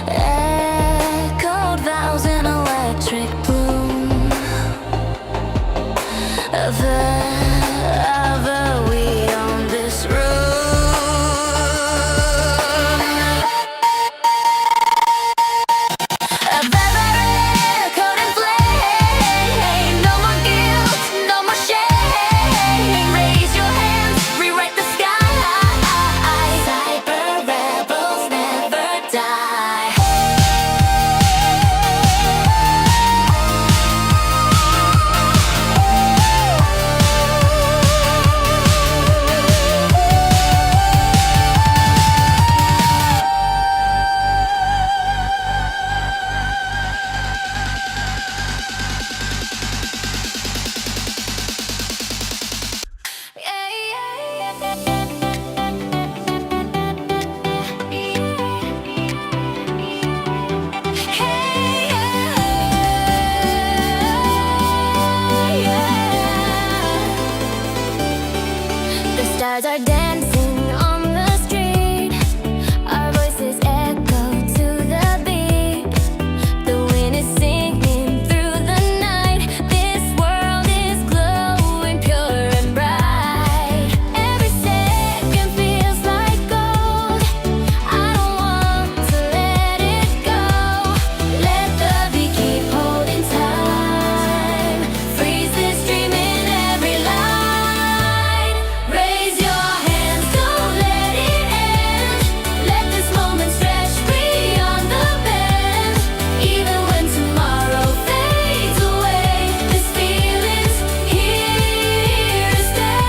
Echoed vows in electric bloom. Forever we own this room. Echoed in flame. No more guilt, no more shame. Raise your hands, rewrite the sky. Cyber rebels never die. The stars are dancing on the street. Our voices echo to the beat. The wind is singing through the night. This world is glowing pure and bright. Every second feels like gold. I don't want to let it go. Let the beat keep holding time. Freeze this dream in every line. Raise your hands, don't let it end. Let this moment stretch beyond the bend. Even when tomorrow fades away, this feeling's here to stay.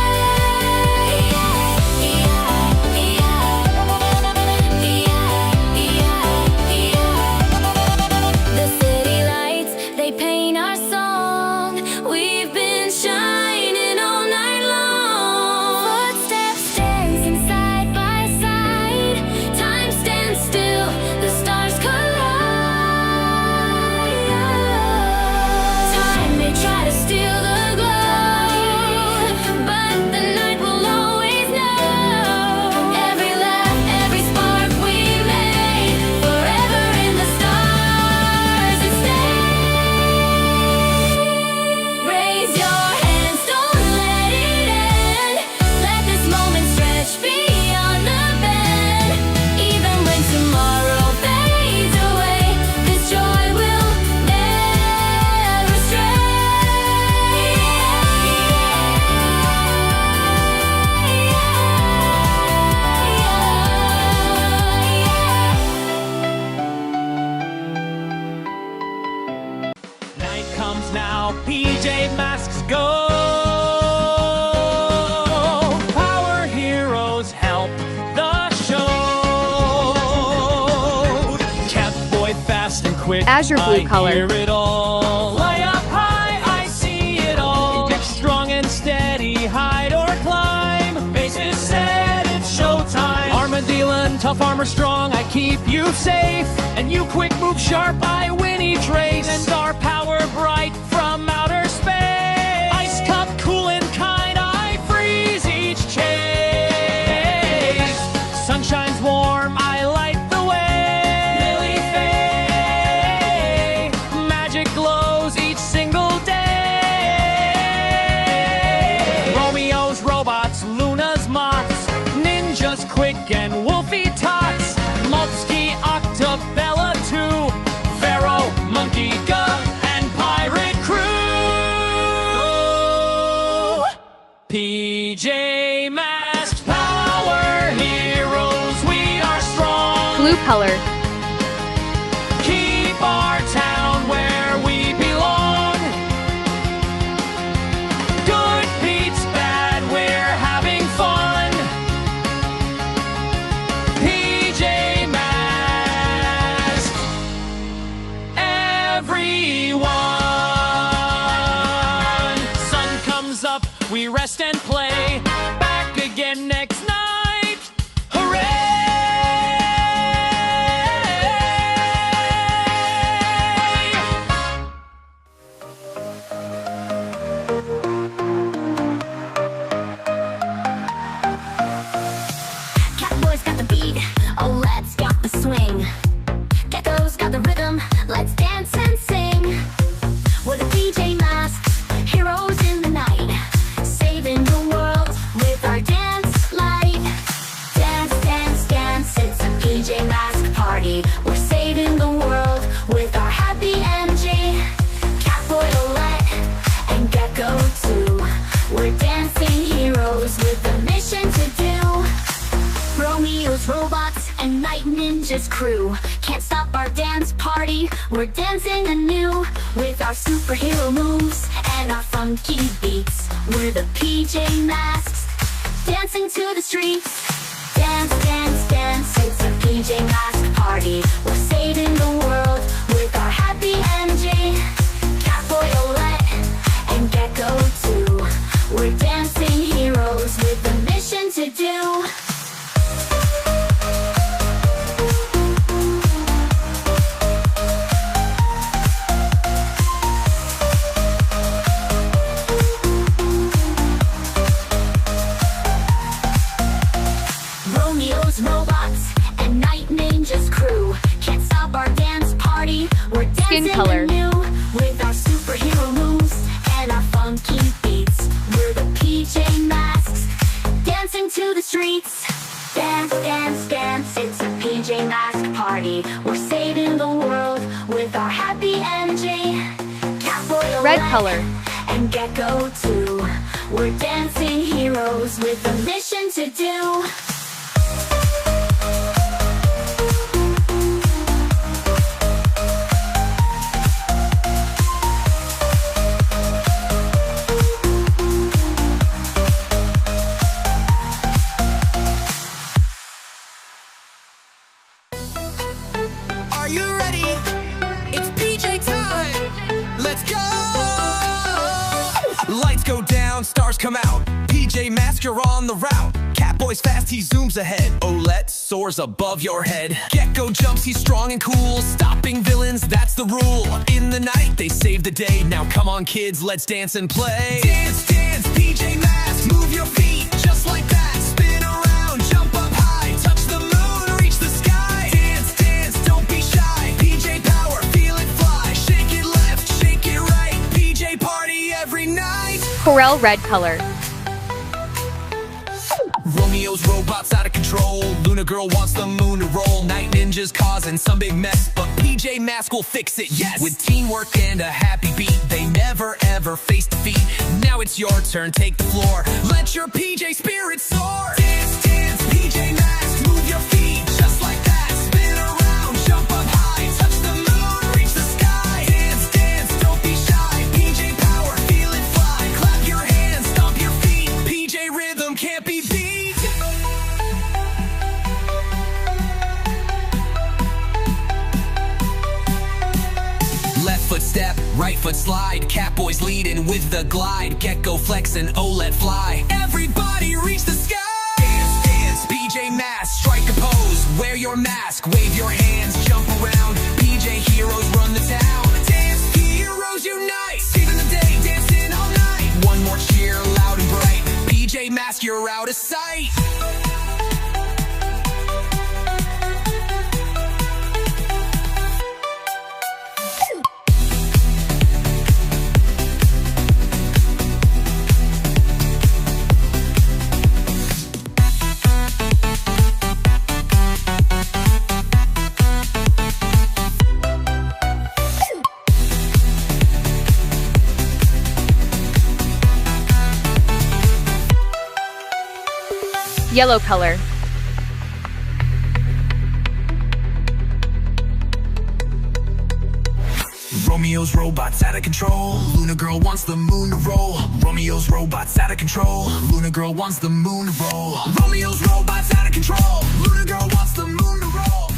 The city lights, they paint our song. We've been shining all night long. Footsteps dancing side by side. Time stands still, the stars collide. Time may try to steal the glow, but the night will always know. Every laugh, every spark we made, forever in the stars it stays. Raise your hands, don't let it end. Let this moment stretch beyond the bend. Even when tomorrow fades away, this joy will never Night comes now, PJ Masks go. Power heroes help the show. Kept boy fast and quick. Azure blue I color. hear it all. Lie up high, I see it all. Get strong and steady, hide or climb. Faces set, it's showtime. Armadillo, tough armor strong, I keep you safe. And you quick move sharp, I win each race. And star power bright from outer space. Ice cup cool and kind, I freeze each chase. Sun shines warm, I light the way. Lily Faye, magic glows each single day. Romeo's robots, Luna's moths, ninjas quick and wolfy tots. Multsky, Octabella too, Pharaoh, Monkey, Gug, and Pirate Crew. PJ Masks, power heroes, we are strong. Blue color. Keep our town where we belong. Good beats bad, we're having fun. PJ Masks, everyone. Sun comes up, we rest and play. Back again next night. Hooray! ninjas crew. Can't stop our dance party, we're dancing anew. With our superhero moves and our funky beats, we're the PJ Masks, dancing to the streets. Dance, dance, dance, it's a PJ Mask party. We're saving the world with our happy MJ, Catboy Olette, and Gecko too. We're dancing heroes with a mission to do. Romeo's robots and Night Ninja's crew. Can't stop our dance party, we're dancing color. anew. With our superhero moves and our funky beats, we're the PJ Masks, dancing to the streets. Dance, dance, dance, it's a PJ Mask party. We're saving the world with our happy MJ, Catboy Red Olette, color. and Gecko too. We're dancing heroes with a mission to do. Are you ready? It's PJ time. Let's go. Lights go down, stars come out. PJ Mask, you're on the route. Catboy's fast, he zooms ahead. Olette soars above your head. Gecko jumps, he's strong and cool. Stopping villains, that's the rule. In the night, they save the day. Now come on, kids, let's dance and play. Dance, dance, PJ Mask, move your feet just like that. Spin around, jump up high, touch the moon, reach the sky. Dance, dance, don't be shy. PJ power, feel it fly. Shake it left, shake it right. PJ party every night. Coral red color. Romeo's robots out of control. Luna girl wants the moon to roll. Night ninjas causing some big mess, but PJ Mask will fix it, yes. With teamwork and a happy beat, they never ever face defeat. Now it's your turn, take the floor. Let your PJ spirit soar. Dance, dance, PJ Mask, move your feet just like that. Spin around, jump up high, touch the moon, reach the sky. Dance, dance, don't be shy. PJ power, feel it fly. Clap your hands, stomp your feet. PJ rhythm can't be beat. Left foot step, right foot slide. Catboy's leading with the glide. Gecko flex and Olette fly. Everybody reach the sky. Dance, dance, PJ Mask, strike a pose. Wear your mask, wave your hands, jump around. PJ heroes run the town. Dance heroes unite, saving the day, dancing all night. One more cheer, loud and bright. PJ Mask, you're out of sight. Yellow color. Romeo's robots out of control. Luna girl wants the moon to roll. Romeo's robots out of control. Luna girl wants the moon to roll. Romeo's robots out of control. Luna girl wants the moon to roll.